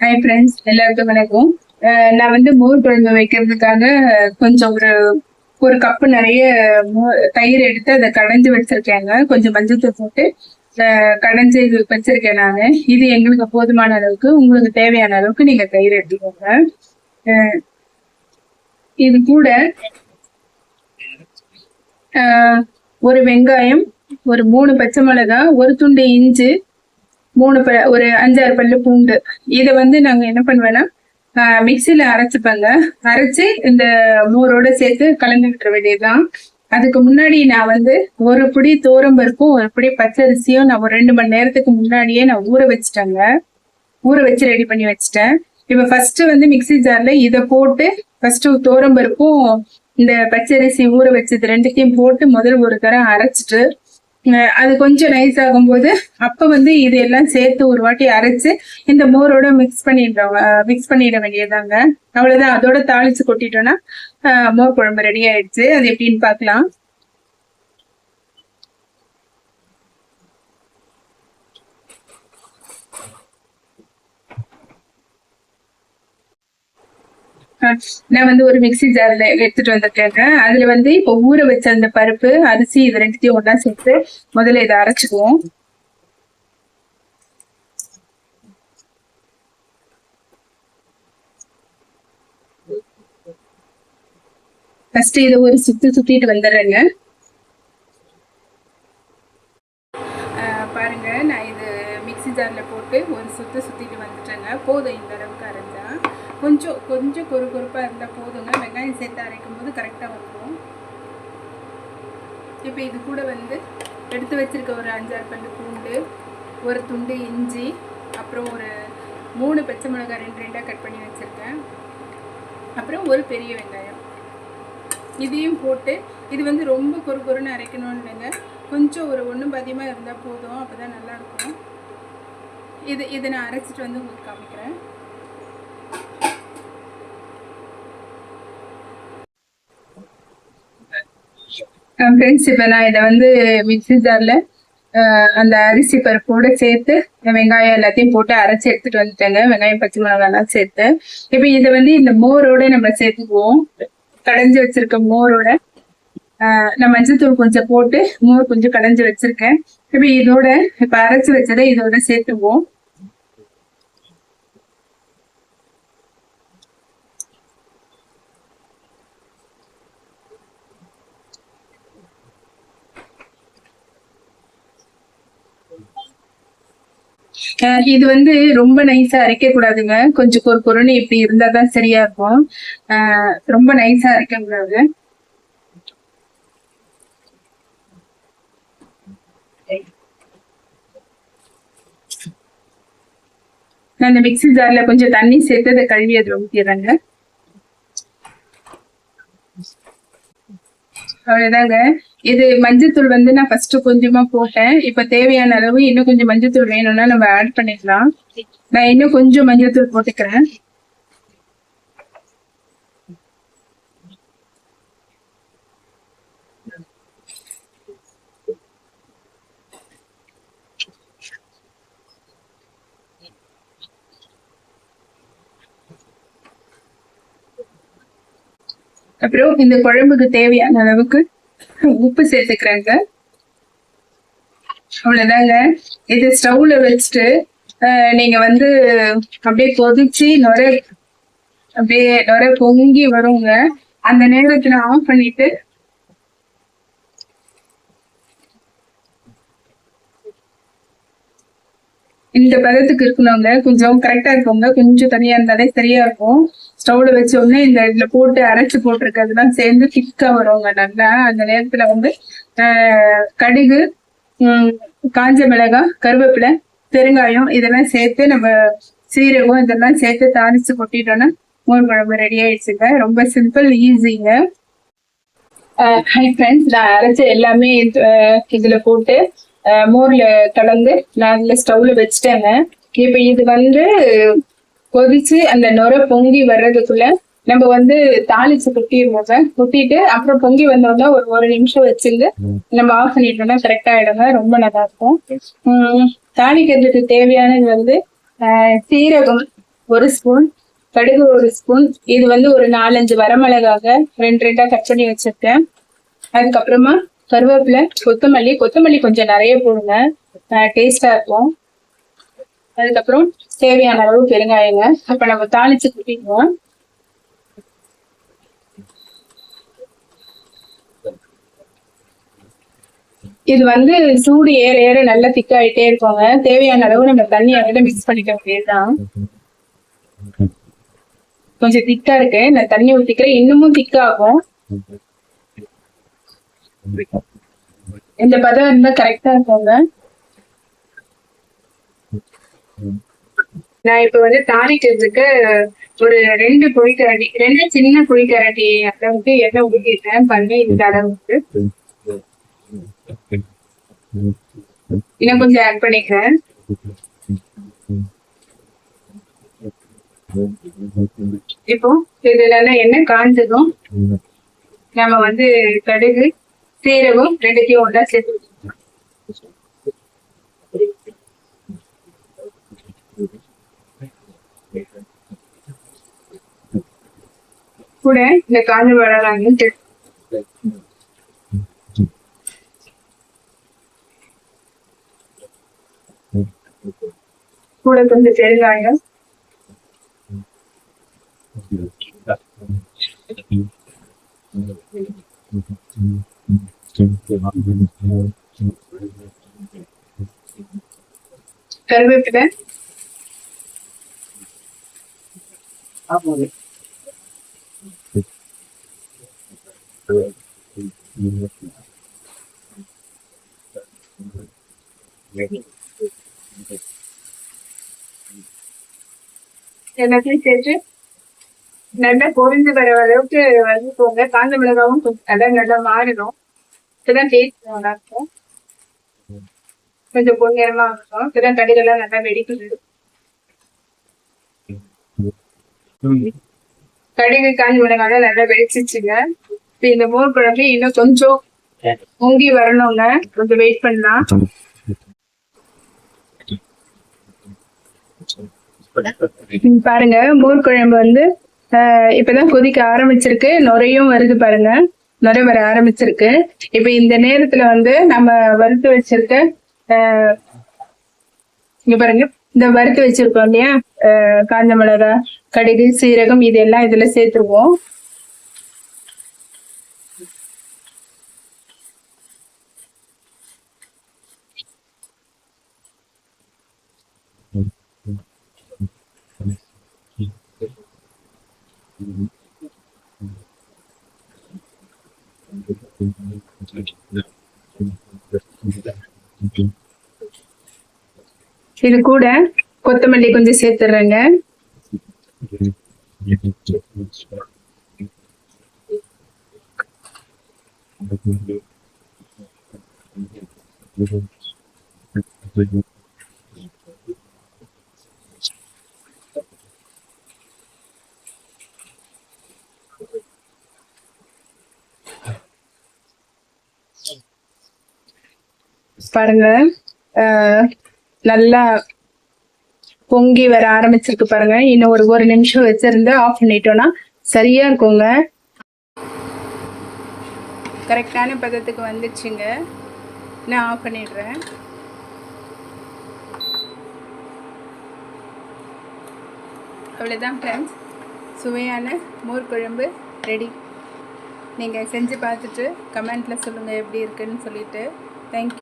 Hi friends, எல்லாருக்கும் வணக்கம். நான் வந்து மோர் குழம்பு வைக்கிறதுக்காக கொஞ்சம் ஒரு கப்பு நிறைய தயிர் எடுத்து அதை கடைஞ்சு வச்சிருக்கேங்க. கொஞ்சம் மஞ்சத்தூள் போட்டு கடைஞ்சு வச்சிருக்கேன் நான். இது எங்களுக்கு போதுமான அளவுக்கு, உங்களுக்கு தேவையான அளவுக்கு நீங்க தயிர் எடுத்துக்கோங்க. இது கூட ஒரு வெங்காயம், ஒரு 3 பச்சை மிளகாய், ஒரு துண்டு இஞ்சி, ஒரு 5-6 பல்லு பூண்டு. இதை வந்து நாங்க என்ன பண்ணுவேன்னா மிக்சியில அரைச்சுப்பேங்க. அரைச்சு இந்த மோரோட சேர்த்து கலந்து விட்டுற வேண்டியதுதான். அதுக்கு முன்னாடி நான் வந்து ஒரு பிடி பருப்பும் ஒரு பிடி பச்சரிசியும் நான் ஒரு 2 மணி நேரத்துக்கு முன்னாடியே நான் ஊற வச்சுட்டேங்க. ஊற வச்சு ரெடி பண்ணி வச்சுட்டேன். இப்ப ஃபர்ஸ்ட் வந்து மிக்சி ஜார்ல இதை போட்டு ஃபர்ஸ்ட் பருப்பும் இந்த பச்சரிசி ஊற வச்சது ரெண்டுத்தையும் போட்டு முதல்ல ஒரு தரம் அரைச்சிட்டு, அது கொஞ்சம் நைஸ் ஆகும்போது அப்ப வந்து இதெல்லாம் சேர்த்து ஒரு வாட்டி அரைச்சு இந்த மோரோட மிக்ஸ் பண்ணிட வேண்டியதாங்க. அவ்வளவுதான். அதோட தாளிச்சு கொட்டிட்டோம்னா மோர் குழம்பு ரெடி ஆயிடுச்சு. அது எப்படின்னு பாக்கலாம். நான் வந்து ஒரு மிக்சி ஜார்ல எடுத்துட்டு வந்திருக்கேங்க. அதுல வந்து இப்ப ஊற வச்ச அந்த பருப்பு, அரிசி இது ரெண்டுத்தையும் ஒண்ணா சேர்த்து முதல்ல இதை அரைச்சுக்குவோம். ஃபர்ஸ்ட் இதை ஒரு சுத்திட்டு வந்துடுறேங்க. பாருங்க, நான் இது மிக்சி ஜார்ல போட்டு ஒரு சுத்திட்டு வந்துட்டேங்க. போதும், இந்த அளவுக்கு அரைஞ்சா. கொஞ்சம் கொறுப்பா இருந்தா போதுங்க. வெங்காயம் சேர்த்து அரைக்கும் போது கரெக்டா வந்துடும். இப்ப இது கூட வந்து எடுத்து வச்சிருக்க ஒரு 5-6 பல்லு பூண்டு, ஒரு துண்டு இஞ்சி, அப்புறம் ஒரு 3 பச்சை மிளகாய் 2 கட் பண்ணி வச்சிருக்கேன், அப்புறம் ஒரு பெரிய வெங்காயம். இதையும் போட்டு இது வந்து ரொம்ப கொறுன்னு அரைக்கணும்னு இல்லைங்க. கொஞ்சம் ஒரு 1 பாதியமா இருந்தா போதும். அப்பதான் நல்லா இருக்கும். இதை நான் அரைச்சிட்டு வந்து உங்களுக்கு காமிக்கிறேன். ஃப்ரெண்ட்ஸ், இப்போ நான் இதை வந்து மிக்சி ஜார்ல அந்த அரிசி பருப்போட சேர்த்து வெங்காயம் எல்லாத்தையும் போட்டு அரைச்சி எடுத்துட்டு வந்துட்டேங்க. வெங்காயம் பச்சை மிளகாய்லாம் சேர்த்து இப்போ இதை வந்து இந்த மோரோட நம்ம சேர்த்துக்குவோம். கடைஞ்சி வச்சிருக்க மோரோட நான் மஞ்சத்தூள் கொஞ்சம் போட்டு மோர் கொஞ்சம் கடைஞ்சி வச்சிருக்கேன். இப்ப அரைச்சி வச்சதை இதோட சேர்த்துக்குவோம். இது வந்து ரொம்ப நைஸா அரைக்க கூடாதுங்க. கொஞ்சம் பொறுன்னு இப்படி இருந்தாதான் சரியா இருக்கும். ரொம்ப நைஸா அரைக்க கூடாது. நான் இந்த மிக்சி ஜார்ல கொஞ்சம் தண்ணி சேர்த்து அதை கழுவி அதை ஊற்றிடுறேங்க. அவ்வளவுதாங்க. இது மஞ்சத்தூள் வந்து நான் ஃபர்ஸ்ட் கொஞ்சமா போட்டேன். இப்ப தேவையான அளவு இன்னும் கொஞ்சம் மஞ்சத்தூள் வேணும்னா நம்ம ஆட் பண்ணிக்கலாம். நான் இன்னும் கொஞ்சம் மஞ்சத்தூள் போட்டுக்கிறேன். அப்புறம் இந்த குழம்புக்கு தேவையான அளவுக்கு உப்பு சேர்த்துக்கிறேங்க. அவ்வளவுதாங்க. இது ஸ்டவ்ல வச்சுட்டு நீங்க வந்து அப்படியே கொதிச்சு நுர பொங்கி வருங்க. அந்த நேரத்துல ஆஃப் பண்ணிட்டு இந்த பதத்துக்கு இருக்கணுங்க. கொஞ்சம் கரெக்டா இருக்குங்க. கொஞ்சம் தனியா இருந்தாலே சரியா இருக்கும். ஸ்டவ்ல வச்ச உடனே இந்த இதுல போட்டு அரைச்சு போட்டிருக்கிறதுலாம் சேர்ந்து திக்கா வருவாங்க நல்லா. அந்த நேரத்துல வந்து கடுகு, காஞ்ச மிளகாய், கருவேப்பிலை, பெருங்காயம் இதெல்லாம் சேர்த்து நம்ம சீரகம் இதெல்லாம் சேர்த்து தாளிச்சு கொட்டிட்டோம்னா மோர் குழம்பு ரெடி ஆயிடுச்சுங்க. ரொம்ப சிம்பிள், ஈஸிங்க. ஹை ஃப்ரெண்ட்ஸ், நான் அரைச்ச எல்லாமே இதுல போட்டு மோர்ல கலந்து நான் ஸ்டவ்ல வச்சுட்டேங்க. இப்ப இது வந்து கொதிச்சு அந்த நுர பொங்கி வர்றதுக்குள்ள நம்ம வந்து தாளிச்சு கொட்டிடுவோம். கொட்டிட்டு அப்புறம் பொங்கி வந்தோம்னா ஒரு நிமிஷம் வச்சுட்டு நம்ம ஆஃப் பண்ணிட்டோம்னா கரெக்டா ஆயிடுங்க. ரொம்ப நல்லா இருக்கும். தாளிக்கிறதுக்கு தேவையானது வந்து சீரகம் 1 ஸ்பூன், கடுகு 1 ஸ்பூன், இது வந்து ஒரு 4-5 வரமிளகாக 2 கட் பண்ணி வச்சிருக்கேன். அதுக்கப்புறமா கருவேப்பிலை, கொத்தமல்லி கொஞ்சம் நிறைய போடுங்க, டேஸ்டா இருக்கும். அதுக்கப்புறம் தேவையான அளவு பெருங்காயங்க. அப்ப நம்ம தாளிச்சு கொட்டிடுவோம். இது வந்து சூடு ஏற ஏற நல்லா திக்காயிட்டே இருக்கோங்க. தேவையான அளவு நம்ம தண்ணி அதில் மிக்ஸ் பண்ணிக்க வேண்டியதுதான். கொஞ்சம் திக்கா இருக்கு, நான் தண்ணி ஊத்திக்கிறேன். இன்னமும் திக்காகும். இந்த பதம் இருந்தா கரெக்டா இருக்குங்க. நான் இப்ப வந்து தாளிக்கிறதுக்கு ஒரு 2 சின்ன குழிக்கரண்டி அளவுக்கு எண்ணெய் ஊத்திட்டேன். பண்ணி இந்த அளவுக்கு இன்னும் கொஞ்சம் ஆட் பண்ணிக்கிறேன். இப்போ இதுல எண்ணெய் காஞ்சதும் நம்ம வந்து கடுகு, சீரகம் 2த்தையும் ஒன்றா சேர்த்து கூட இந்த காஞ்ச மிளகாயும் கூட கொஞ்சம் பெருங்காயம், கருவேப்பிலை, எல்லாத்தையும் சேர்த்து நல்லா பொரிஞ்சு வர அளவுக்கு வதக்கிக்கோங்க. காஞ்ச மிளகாவும் கொஞ்சம் நல்லா மாறிடும். இப்பதான் டேஸ்ட் நல்லா இருக்கும். கொஞ்சம் பொன்னிறமா இருக்கும். இப்பதான் கடுகெல்லாம் நல்லா வெடிக்குது. கடுகு காஞ்ச மிளகாய் நல்லா வெடிச்சிச்சுங்க. இப்ப இந்த மோர் குழம்பு இன்னும் கொஞ்சம் பொங்கி வரணுங்க. கொஞ்சம் வெயிட் பண்ணலாம். பாருங்க, மோர் குழம்பு வந்து இப்பதான் கொதிக்க ஆரம்பிச்சிருக்கு. நுரையும் வருது பாருங்க, நுரை வர ஆரம்பிச்சிருக்கு. இப்ப இந்த நேரத்துல வந்து நம்ம வறுத்து வச்சிருக்க இங்க பாருங்க, இந்த வறுத்து வச்சிருக்கோம் இல்லையா, காஞ்ச மிளகா, கடுகு, சீரகம், இதெல்லாம் இதுல சேர்த்துருவோம். இது கூட கொத்தமல்லி கொஞ்சம் சேர்த்துறேங்க. பாருங்க, நல்லா பொங்கி வர ஆரம்பிச்சிருக்கு பாருங்க. இன்னும் ஒரு நிமிஷம் வச்சிருந்து ஆஃப் பண்ணிட்டோம்னா சரியா இருக்குங்க. கரெக்டான பதத்துக்கு வந்துச்சுங்க. நான் ஆஃப் பண்ணிடுறேன். அவ்வளோதான் ஃப்ரெண்ட்ஸ், சுவையான மோர் குழம்பு ரெடி. நீங்கள் செஞ்சு பார்த்துட்டு கமெண்ட்டில் சொல்லுங்கள் எப்படி இருக்குன்னு சொல்லிட்டு. தேங்க்யூ.